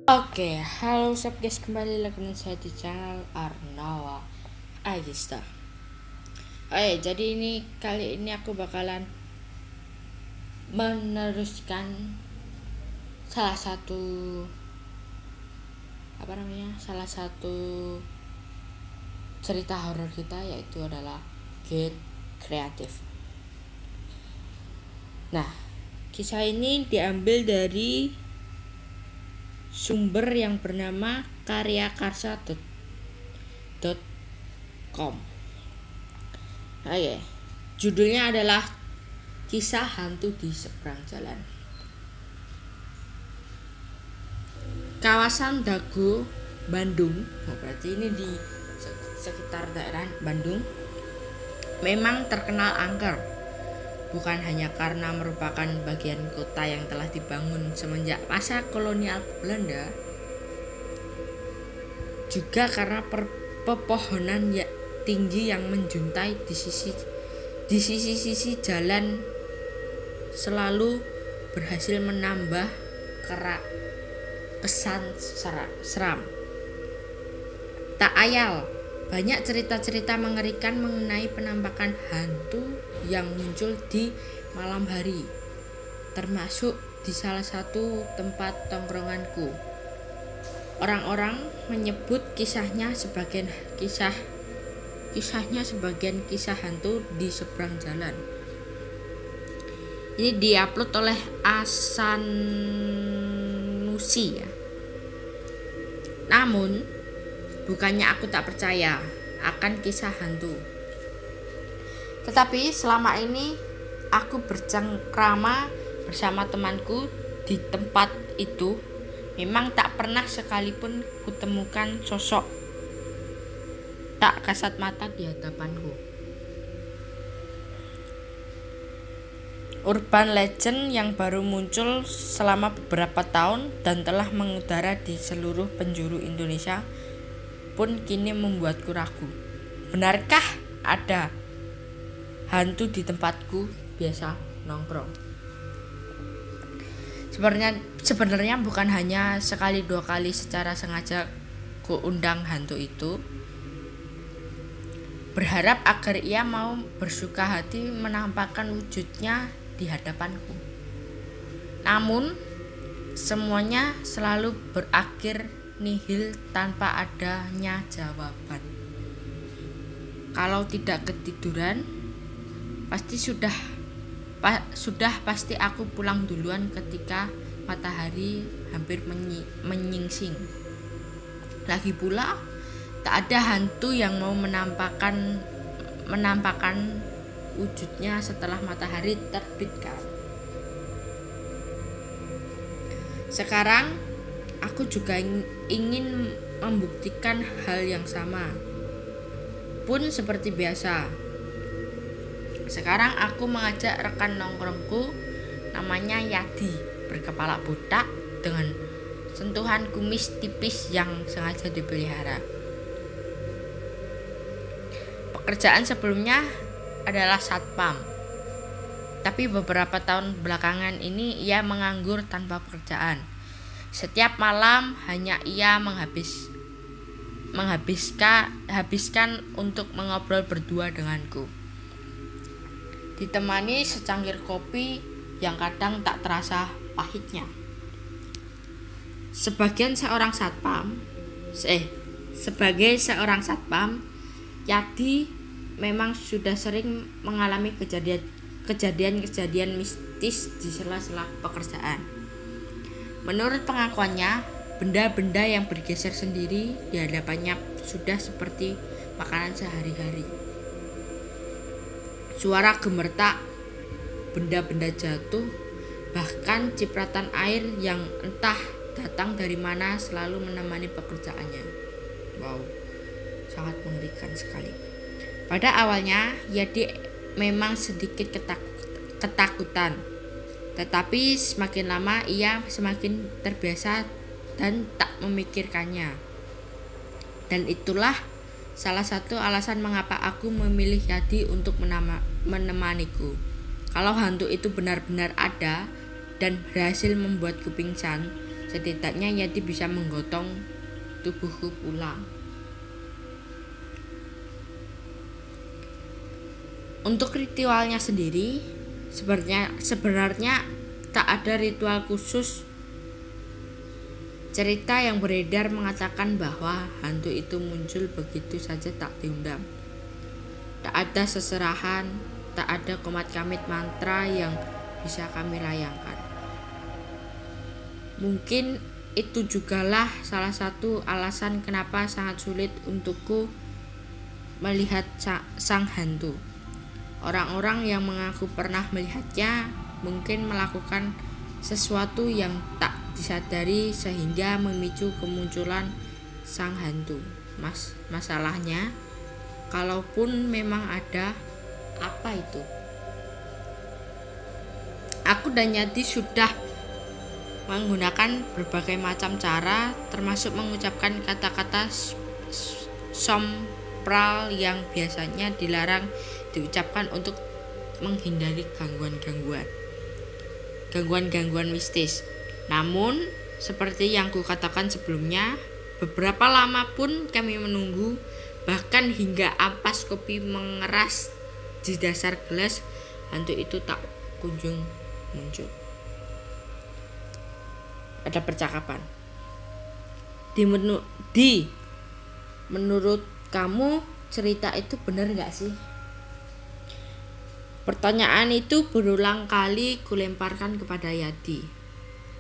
Oke, halo sob guys, kembali lagi dengan saya di channel Arnawa Agista. Jadi kali ini aku bakalan meneruskan salah satu salah satu cerita horor kita, yaitu adalah Get Creative. Nah, kisah ini diambil dari sumber yang bernama karyakarsa.com. Judulnya adalah Kisah Hantu di Seberang Jalan. Kawasan Dago, Bandung, berarti ini di sekitar daerah Bandung, memang terkenal angker. Bukan hanya karena merupakan bagian kota yang telah dibangun semenjak masa kolonial Belanda, juga karena pepohonan tinggi yang menjuntai di sisi jalan selalu berhasil menambah kesan seram. Tak ayal, banyak cerita-cerita mengerikan mengenai penampakan hantu yang muncul di malam hari, termasuk di salah satu tempat tongkronganku. Orang-orang menyebut kisahnya sebagai kisah hantu di seberang jalan. Ini diupload oleh Asanusi ya. Namun bukannya aku tak percaya akan kisah hantu, tetapi selama ini aku bercengkrama bersama temanku di tempat itu, memang tak pernah sekalipun kutemukan sosok tak kasat mata di hadapanku. Urban legend yang baru muncul selama beberapa tahun dan telah mengudara di seluruh penjuru Indonesia pun kini membuatku ragu. Benarkah ada hantu di tempatku biasa nongkrong? Sebenarnya bukan hanya sekali dua kali secara sengaja ku undang hantu itu, berharap agar ia mau bersuka hati menampakkan wujudnya di hadapanku. Namun semuanya selalu berakhir nihil tanpa adanya jawaban. Kalau tidak ketiduran, pasti aku pulang duluan ketika matahari hampir menyingsing. Lagi pula, tak ada hantu yang mau menampakkan wujudnya setelah matahari terbitkan. Sekarang aku juga ingin membuktikan hal yang sama. Pun seperti biasa, sekarang aku mengajak rekan nongkrongku, namanya Yadi, berkepala botak dengan sentuhan kumis tipis yang sengaja dipelihara. Pekerjaan sebelumnya adalah satpam, tapi beberapa tahun belakangan ini ia menganggur tanpa pekerjaan. Setiap malam hanya ia habiskan untuk mengobrol berdua denganku, ditemani secangkir kopi yang kadang tak terasa pahitnya. Sebagai seorang satpam, Yadi memang sudah sering mengalami kejadian mistis di sela-sela pekerjaan. Menurut pengakuannya, benda-benda yang bergeser sendiri di hadapannya sudah seperti makanan sehari-hari. Suara gemertak, benda-benda jatuh, bahkan cipratan air yang entah datang dari mana selalu menemani pekerjaannya. Wow, sangat mengerikan sekali. Pada awalnya, Yadi memang sedikit ketakutan, tetapi semakin lama ia semakin terbiasa dan tak memikirkannya. Dan itulah salah satu alasan mengapa aku memilih Yadi untuk menemaniku. Kalau hantu itu benar-benar ada dan berhasil membuatku pingsan, Setidaknya Yadi bisa menggotong tubuhku pulang. Untuk ritualnya sendiri, sebenarnya tak ada ritual khusus. Cerita yang beredar mengatakan bahwa hantu itu muncul begitu saja tak diundang. Tak ada seserahan, tak ada komat-kamit mantra yang bisa kami layangkan. Mungkin itu jugalah salah satu alasan kenapa sangat sulit untukku melihat sang hantu. Orang-orang yang mengaku pernah melihatnya mungkin melakukan sesuatu yang tak disadari sehingga memicu kemunculan sang hantu. Masalahnya, kalaupun memang ada, apa itu? Aku dan Yadi sudah menggunakan berbagai macam cara, termasuk mengucapkan kata-kata sompral yang biasanya dilarang diucapkan untuk menghindari gangguan mistis. Namun, seperti yang kukatakan sebelumnya, beberapa lama pun kami menunggu, bahkan hingga ampas kopi mengeras di dasar gelas, hantu itu tak kunjung muncul. Ada percakapan. Menurut kamu cerita itu benar gak sih? Pertanyaan itu berulang kali kulemparkan kepada Yadi.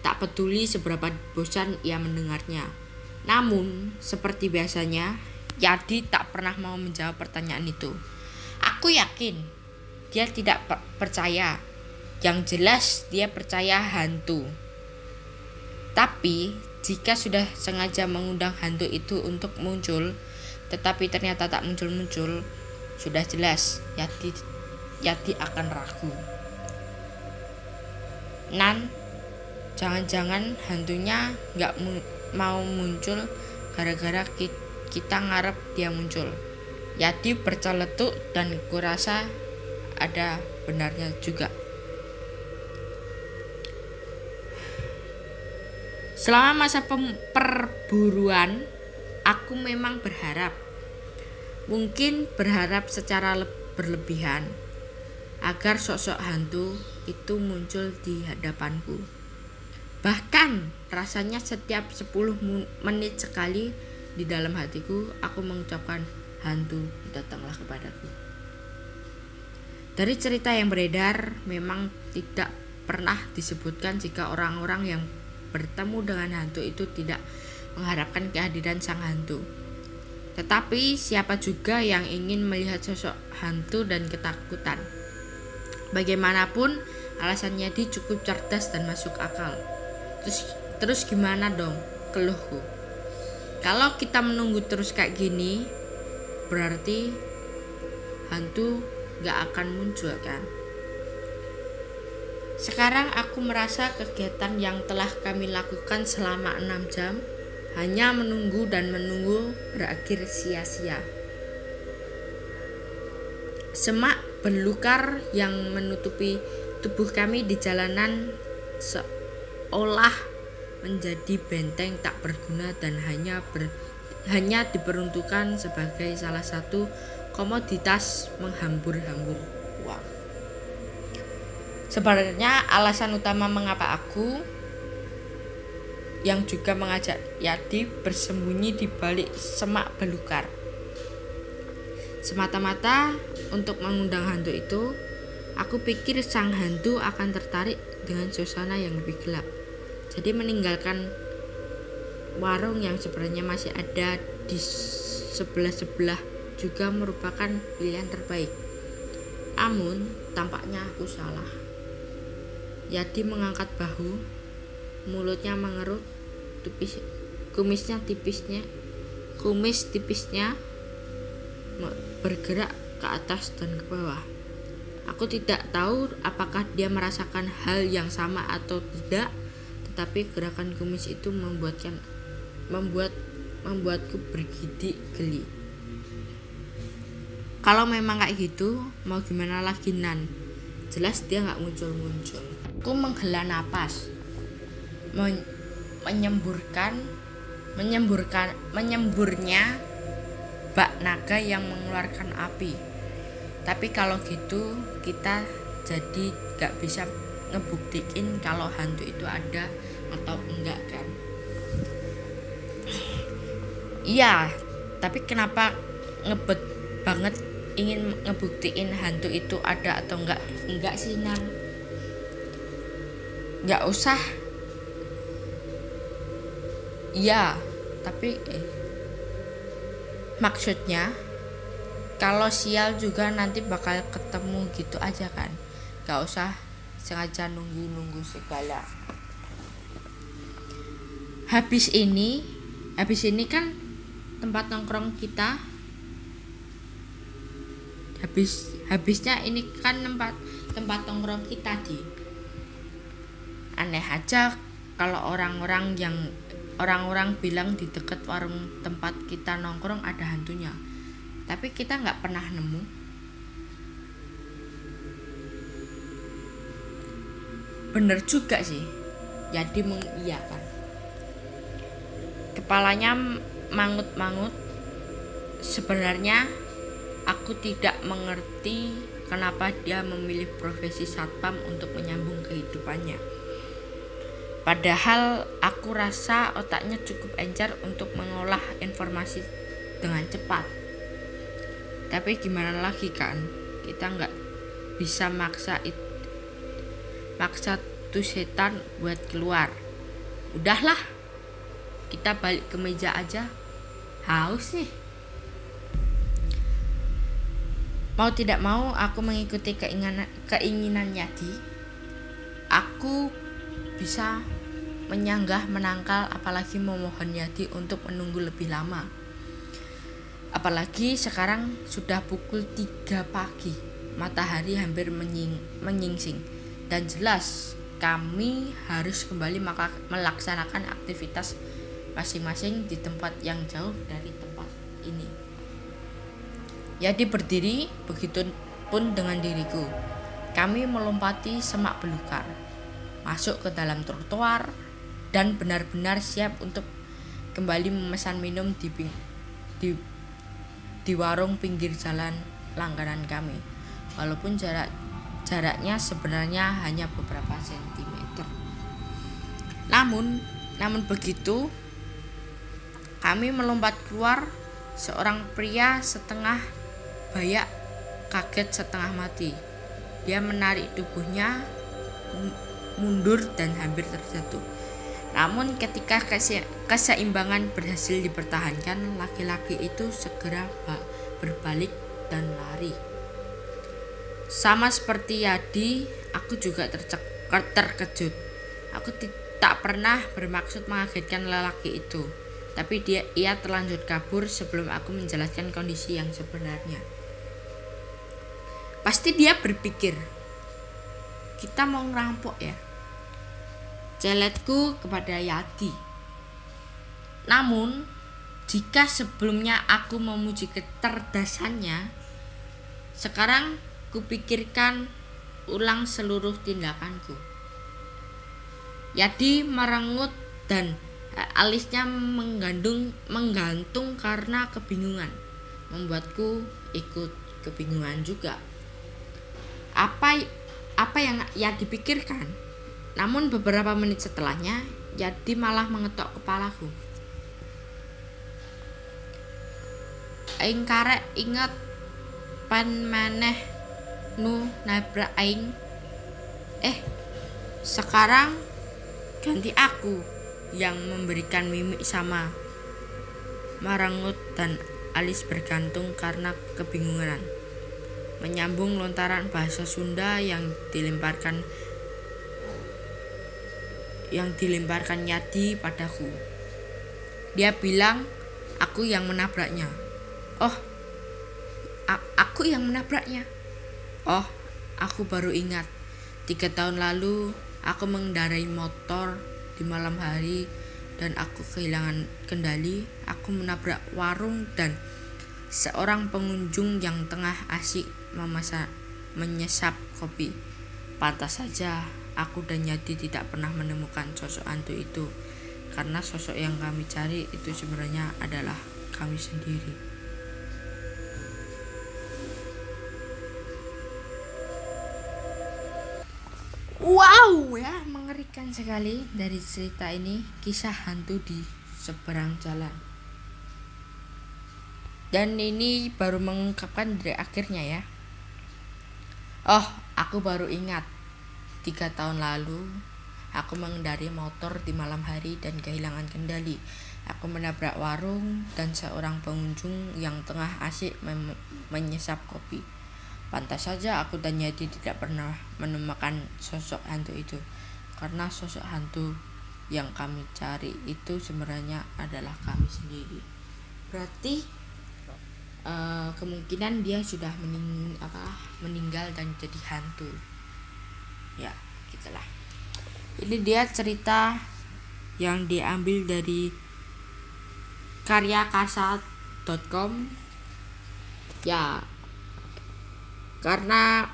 Tak peduli seberapa bosan ia mendengarnya. Namun, seperti biasanya, Yadi tak pernah mau menjawab pertanyaan itu. Aku yakin dia tidak percaya. Yang jelas dia percaya hantu. Tapi, jika sudah sengaja mengundang hantu itu untuk muncul, tetapi ternyata tak muncul-muncul, sudah jelas Yadi akan ragu. Jangan-jangan hantunya gak mau muncul gara-gara kita ngarep dia muncul. Yadi berceletuk dan kurasa ada benarnya juga. Selama masa perburuan, aku memang mungkin berharap secara berlebihan, agar sosok hantu itu muncul di hadapanku. Bahkan rasanya setiap 10 menit sekali di dalam hatiku aku mengucapkan, hantu datanglah kepadaku. Dari cerita yang beredar memang tidak pernah disebutkan jika orang-orang yang bertemu dengan hantu itu tidak mengharapkan kehadiran sang hantu. Tetapi siapa juga yang ingin melihat sosok hantu dan ketakutan? Bagaimanapun alasannya dia cukup cerdas dan masuk akal. Terus gimana dong, keluhku? Kalau kita menunggu terus kayak gini, berarti hantu gak akan muncul kan? Sekarang aku merasa kegiatan yang telah kami lakukan selama 6 jam hanya menunggu dan menunggu berakhir sia-sia. Semak belukar yang menutupi tubuh kami di jalanan seolah menjadi benteng tak berguna dan hanya diperuntukkan sebagai salah satu komoditas menghambur-hambur uang. Sebenarnya alasan utama mengapa aku yang juga mengajak Yadi bersembunyi di balik semak belukar, semata-mata untuk mengundang hantu itu. Aku pikir sang hantu akan tertarik dengan suasana yang lebih gelap. Jadi meninggalkan warung yang sebenarnya masih ada di sebelah-sebelah juga merupakan pilihan terbaik. Namun tampaknya aku salah. Yadi mengangkat bahu, mulutnya mengerut, kumis tipisnya bergerak ke atas dan ke bawah. Aku tidak tahu apakah dia merasakan hal yang sama atau tidak, tetapi gerakan kumis itu membuatku bergidik geli. Kalau memang kayak gitu, mau gimana lagi Nan? Jelas dia gak muncul-muncul. Aku menghela napas, menyemburnya bak naga yang mengeluarkan api. Tapi kalau gitu kita jadi gak bisa ngebuktiin kalau hantu itu ada atau enggak kan. Iya, tapi kenapa ngebet banget ingin ngebuktiin hantu itu ada atau enggak sih Nan? Enggak usah. Iya, tapi maksudnya kalau sial juga nanti bakal ketemu gitu aja kan. Gak usah sengaja nunggu segala. Habis ini kan tempat nongkrong kita habisnya ini kan tempat nongkrong kita di. Aneh aja kalau orang-orang bilang di dekat warung tempat kita nongkrong ada hantunya, tapi kita nggak pernah nemu. Bener juga sih, jadi mengiyakan. Kepalanya mangut-mangut. Sebenarnya aku tidak mengerti kenapa dia memilih profesi satpam untuk menyambung kehidupannya. Padahal aku rasa otaknya cukup encer untuk mengolah informasi dengan cepat. Tapi gimana lagi kan, kita nggak bisa maksa tuh setan buat keluar. Udahlah, kita balik ke meja aja. Haus nih. Mau tidak mau aku mengikuti keinginan Yadi. Aku bisa menyanggah menangkal, apalagi memohon Yadi untuk menunggu lebih lama. Apalagi sekarang sudah pukul 3 pagi, matahari hampir menyingsing, dan jelas kami harus kembali melaksanakan aktivitas masing-masing di tempat yang jauh dari tempat ini. Yadi berdiri, begitu pun dengan diriku. Kami melompati semak belukar, masuk ke dalam trotoar, dan benar-benar siap untuk kembali memesan minum di warung pinggir jalan langganan kami, walaupun jaraknya sebenarnya hanya beberapa sentimeter. Namun begitu kami melompat keluar, seorang pria setengah bayak kaget setengah mati. Dia menarik tubuhnya mundur dan hampir terjatuh. Namun ketika keseimbangan berhasil dipertahankan, laki-laki itu segera berbalik dan lari. Sama seperti Yadi, aku juga terkejut. Aku tak pernah bermaksud mengagetkan lelaki itu, tapi ia terlanjur kabur sebelum aku menjelaskan kondisi yang sebenarnya. Pasti dia berpikir, kita mau ngerampok ya? Celetku kepada Yadi. Namun, jika sebelumnya aku memuji kecerdasannya, sekarang kupikirkan ulang seluruh tindakanku. Yadi merengut dan alisnya menggantung karena kebingungan, membuatku ikut kebingungan juga. Apa yang Yadi pikirkan? Namun beberapa menit setelahnya, Yadi malah mengetok kepalaku. Aing karek ingat pan maneh nu nabrak aing. Sekarang ganti aku yang memberikan mimik sama. Merengut dan alis bergantung karena kebingungan, menyambung lontaran bahasa Sunda yang dilemparkan Yadi padaku. Dia bilang aku yang menabraknya. Aku yang menabraknya. Aku baru ingat. 3 tahun lalu aku mengendarai motor di malam hari dan aku kehilangan kendali. Aku menabrak warung dan seorang pengunjung yang tengah asik menyesap kopi. Pantas saja aku dan Yadi tidak pernah menemukan sosok hantu itu, karena sosok yang kami cari itu sebenarnya adalah kami sendiri. Wow, ya mengerikan sekali dari cerita ini, kisah hantu di seberang jalan. Dan ini baru mengungkapkan dari akhirnya ya. Oh, aku baru ingat 3 tahun lalu aku mengendari motor di malam hari dan kehilangan kendali. Aku menabrak warung dan seorang pengunjung yang tengah asyik menyesap kopi. Pantas saja aku dan Yadi tidak pernah menemukan sosok hantu itu, karena sosok hantu yang kami cari itu sebenarnya adalah kami sendiri. Berarti kemungkinan dia sudah meninggal dan jadi hantu. Ya, gitulah. Ini dia cerita yang diambil dari karyakasa.com. Ya, karena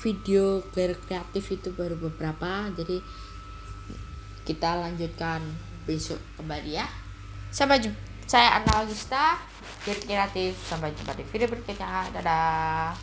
video kreatif itu baru beberapa, jadi kita lanjutkan besok kembali ya. Sampai jumpa. Saya Analogista, kreatif. Sampai jumpa di video berikutnya. Dadah.